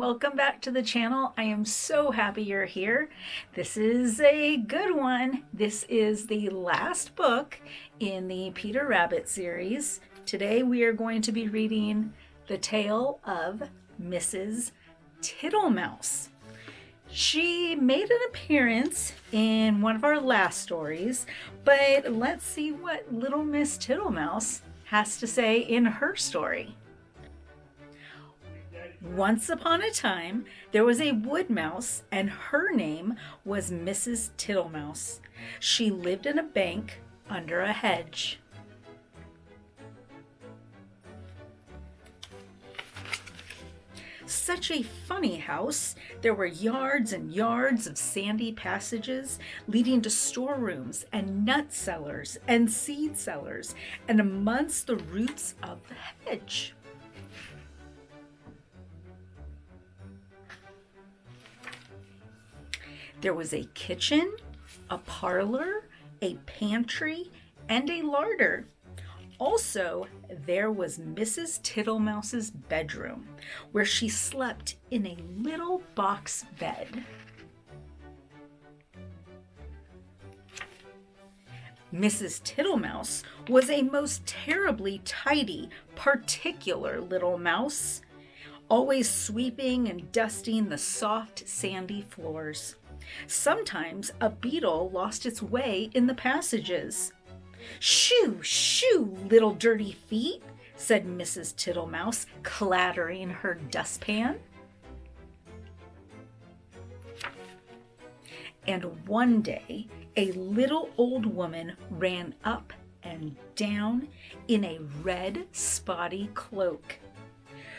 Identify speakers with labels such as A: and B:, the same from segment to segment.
A: welcome back to the channel. I am so happy you're here. This is a good one. This is the last book in the Peter Rabbit series. Today we are going to be reading The Tale of Mrs. Tittlemouse. She made an appearance in one of our last stories, but let's see what little Miss Tittlemouse has to say in her story. Once upon a time, there was a wood mouse, and her name was Mrs. Tittlemouse. She lived in a bank under a hedge. Such a funny house. There were yards and yards of sandy passages leading to storerooms and nut cellars and seed cellars, and amongst the roots of the hedge. There was a kitchen, a parlor, a pantry, and a larder. Also, there was Mrs. Tittlemouse's bedroom, where she slept in a little box bed. Mrs. Tittlemouse was a most terribly tidy, particular little mouse, always sweeping and dusting the soft, sandy floors. Sometimes a beetle lost its way in the passages. "Shoo, shoo, little dirty feet," said Mrs. Tittlemouse, clattering her dustpan. And one day, a little old woman ran up and down in a red, spotty cloak.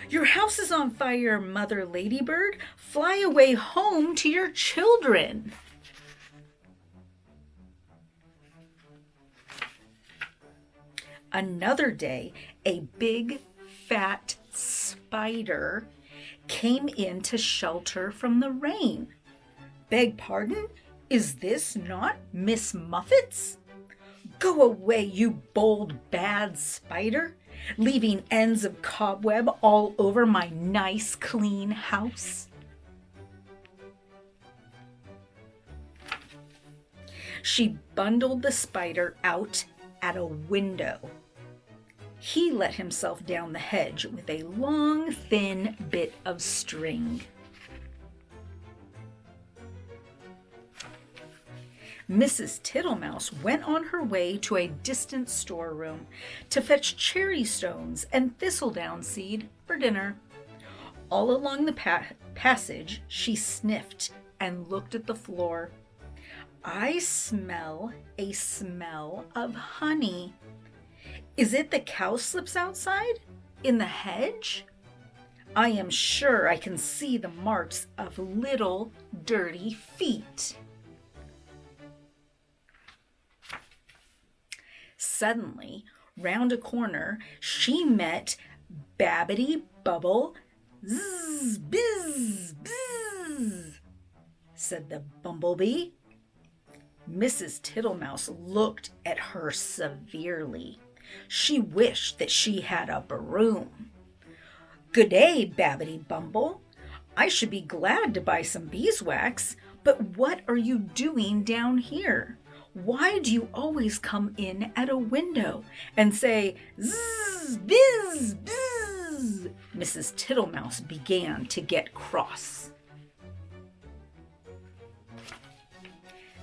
A: "Your house is on fire, Mother Ladybird. Fly away home to your children." Another day, a big, fat spider came in to shelter from the rain. "Beg pardon? Is this not Miss Muffet's?" "Go away, you bold, bad spider, leaving ends of cobweb all over my nice, clean house." She bundled the spider out at a window. He let himself down the hedge with a long, thin bit of string. Mrs. Tittlemouse went on her way to a distant storeroom to fetch cherry stones and thistledown seed for dinner. All along the passage, she sniffed and looked at the floor. "I smell a smell of honey. Is it the cowslips outside, in the hedge? I am sure I can see the marks of little dirty feet." Suddenly, round a corner, she met Babbity Bubble. "Zzz, bizz, bizz," said the bumblebee. Mrs. Tittlemouse looked at her severely. She wished that she had a broom. "Good day, Babbity Bumble. I should be glad to buy some beeswax, but what are you doing down here? Why do you always come in at a window and say, 'Zzz, bizz, bizz'?" Mrs. Tittlemouse began to get cross.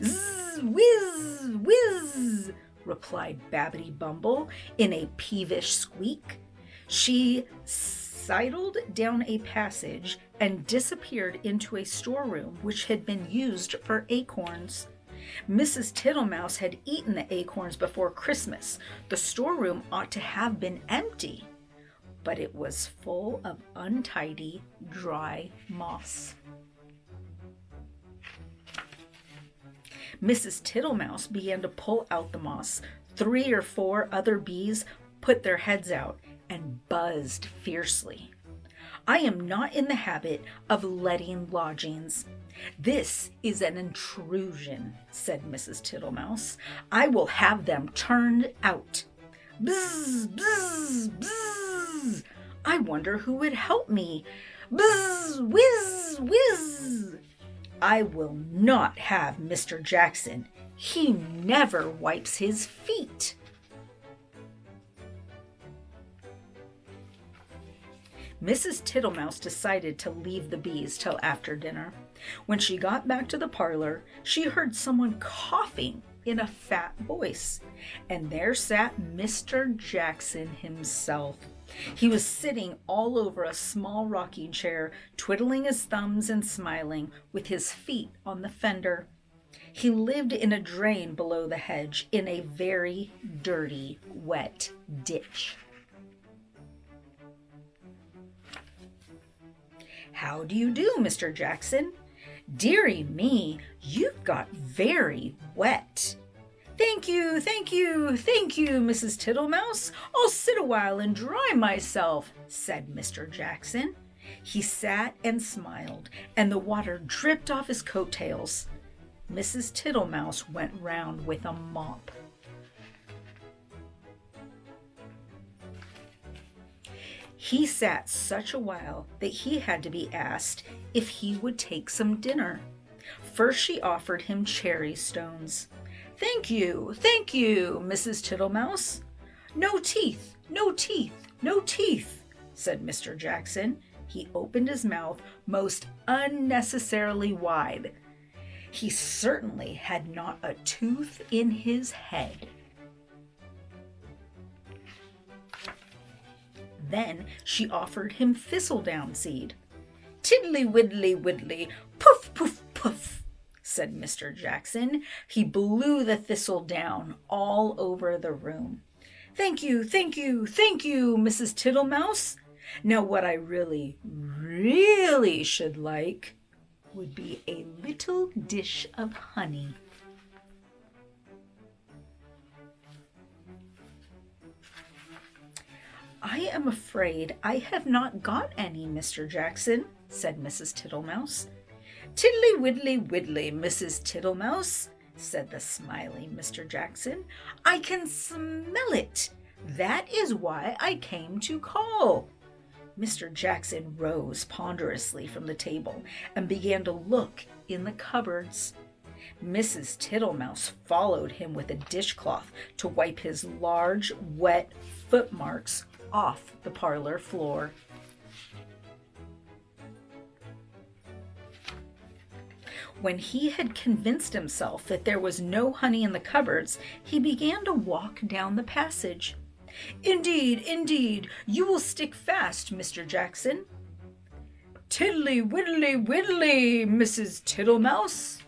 A: "Zzz, whiz, whiz," replied Babbity Bumble in a peevish squeak. She sidled down a passage and disappeared into a storeroom which had been used for acorns. Mrs. Tittlemouse had eaten the acorns before Christmas. The storeroom ought to have been empty, but it was full of untidy, dry moss. Mrs. Tittlemouse began to pull out the moss. 3 or 4 other bees put their heads out and buzzed fiercely. "I am not in the habit of letting lodgings. This is an intrusion," said Mrs. Tittlemouse. "I will have them turned out." "Bzz, bzz, bzz. I wonder who would help me Buzz, whiz, whiz. I will not have Mr. Jackson. He never wipes his feet. Mrs. Tittlemouse decided to leave the bees till after dinner. When she got back to the parlor, she heard someone coughing in a fat voice, and there sat Mr. Jackson himself. He was sitting all over a small rocking chair, twiddling his thumbs and smiling, with his feet on the fender. He lived in a drain below the hedge, in a very dirty, wet ditch. How do you do, Mr. Jackson? Dearie me, you've got very wet. Thank you, thank you, thank you, Mrs. Tittlemouse. I'll sit a while and dry myself, said Mr. Jackson. He sat and smiled, and the water dripped off his coattails. Mrs. Tittlemouse went round with a mop. He sat such a while that he had to be asked if he would take some dinner. First she offered him cherry stones. Thank you, Mrs. Tittlemouse. No teeth, no teeth, no teeth, said Mr. Jackson. He opened his mouth most unnecessarily wide. He certainly had not a tooth in his head. Then she offered him thistledown seed. Tiddly widdly widdly, poof poof poof, said Mr. Jackson. He blew the thistle down all over the room. Thank you, Mrs. Tittlemouse. Now what I really should like would be a little dish of honey. I am afraid I have not got any, Mr. Jackson, said Mrs. Tittlemouse. Tiddly widdly widdly, Mrs. Tittlemouse, said the smiling Mr. Jackson. I can smell it. That is why I came to call. Mr. Jackson rose ponderously from the table and began to look in the cupboards. Mrs. Tittlemouse followed him with a dishcloth to wipe his large, wet footmarks off the parlor floor. When he had convinced himself that there was no honey in the cupboards, he began to walk down the passage. Indeed, you will stick fast, Mr. Jackson. Tiddly widdly widdly, Mrs. Tittlemouse.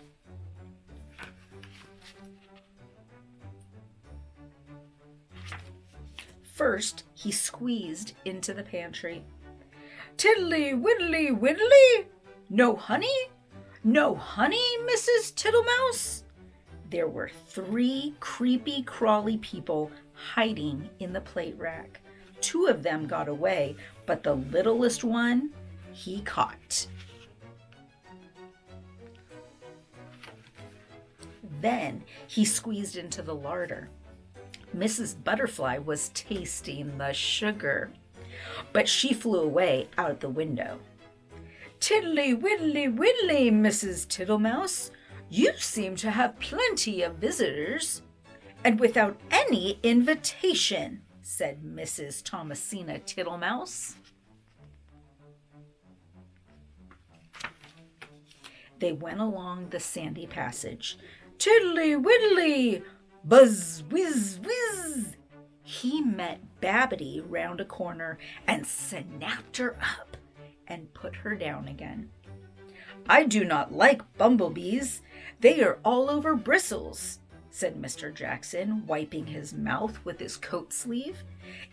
A: First, he squeezed into the pantry. Tiddly widdly widdly? No honey? No honey, Mrs. Tittlemouse? There were 3 creepy, crawly people hiding in the plate rack. 2 of them got away, but the littlest one he caught. Then he squeezed into the larder. Mrs. Butterfly was tasting the sugar, but she flew away out the window. Tiddly widdly widdly, Mrs. Tittlemouse, you seem to have plenty of visitors, and without any invitation, said Mrs. Thomasina Tittlemouse. They went along the sandy passage. Tiddly widdly, buzz whiz whiz. He met Babbity round a corner and snapped her up and put her down again. I do not like bumblebees. They are all over bristles, said Mr. Jackson, wiping his mouth with his coat sleeve.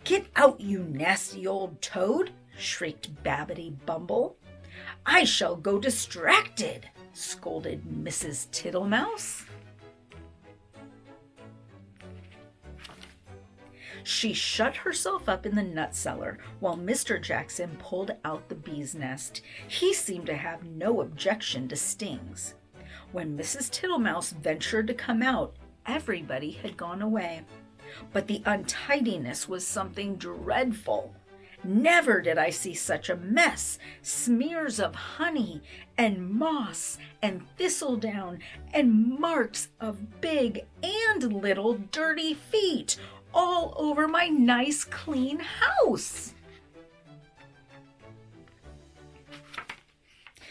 A: Get out, you nasty old toad, shrieked Babbity Bumble. I shall go distracted, scolded Mrs. Tittlemouse. She shut herself up in the nut cellar while Mr. Jackson pulled out the bee's nest. He seemed to have no objection to stings. When Mrs. Tittlemouse ventured to come out, everybody had gone away. But the untidiness was something dreadful, Never did I see such a mess. Smears of honey and moss and thistledown and marks of big and little dirty feet all over my nice clean house.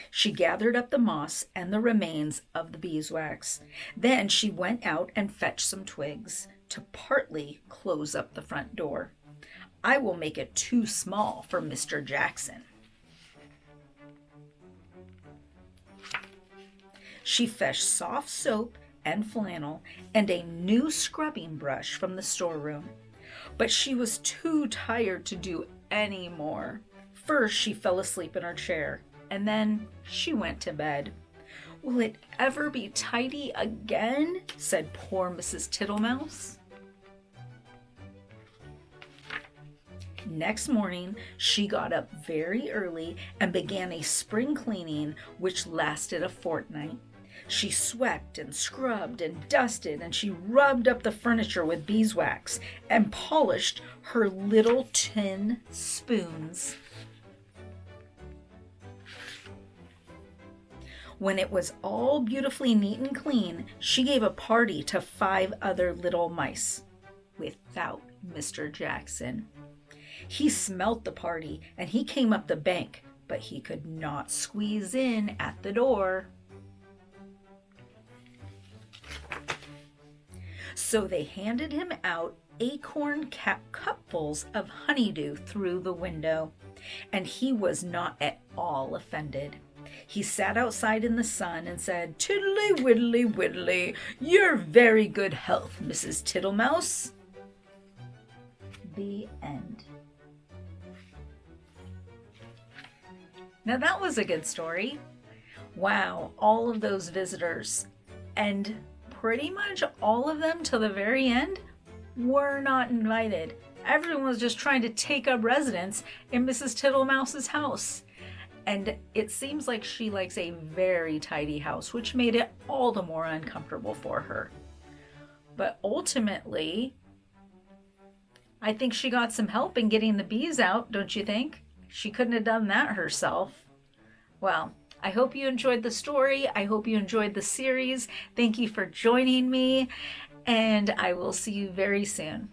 A: She gathered up the moss and the remains of the beeswax. Then she went out and fetched some twigs to partly close up the front door. I will make it too small for Mr. Jackson. She fetched soft soap and flannel and a new scrubbing brush from the storeroom. But she was too tired to do any more. First, she fell asleep in her chair, and then she went to bed. Will it ever be tidy again? Said poor Mrs. Tittlemouse. Next morning, she got up very early and began a spring cleaning which lasted a fortnight. She swept and scrubbed and dusted, and she rubbed up the furniture with beeswax and polished her little tin spoons. When it was all beautifully neat and clean, she gave a party to 5 other little mice, without Mr. Jackson. He smelt the party, and he came up the bank, but he could not squeeze in at the door. So they handed him out acorn cupfuls of honeydew through the window, and he was not at all offended. He sat outside in the sun and said, "Tiddly widdly widdly, your very good health, Mrs. Tittlemouse." The end. Now that was a good story. Wow, all of those visitors, and pretty much all of them to the very end, were not invited. Everyone was just trying to take up residence in Mrs. Tittlemouse's house. And it seems like she likes a very tidy house, which made it all the more uncomfortable for her. But ultimately, I think she got some help in getting the bees out, don't you think? She couldn't have done that herself. Well, I hope you enjoyed the story. I hope you enjoyed the series. Thank you for joining me, and I will see you very soon.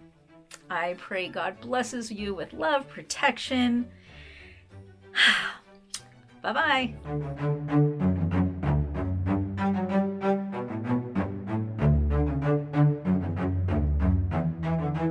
A: I pray God blesses you with love, protection. Bye-bye.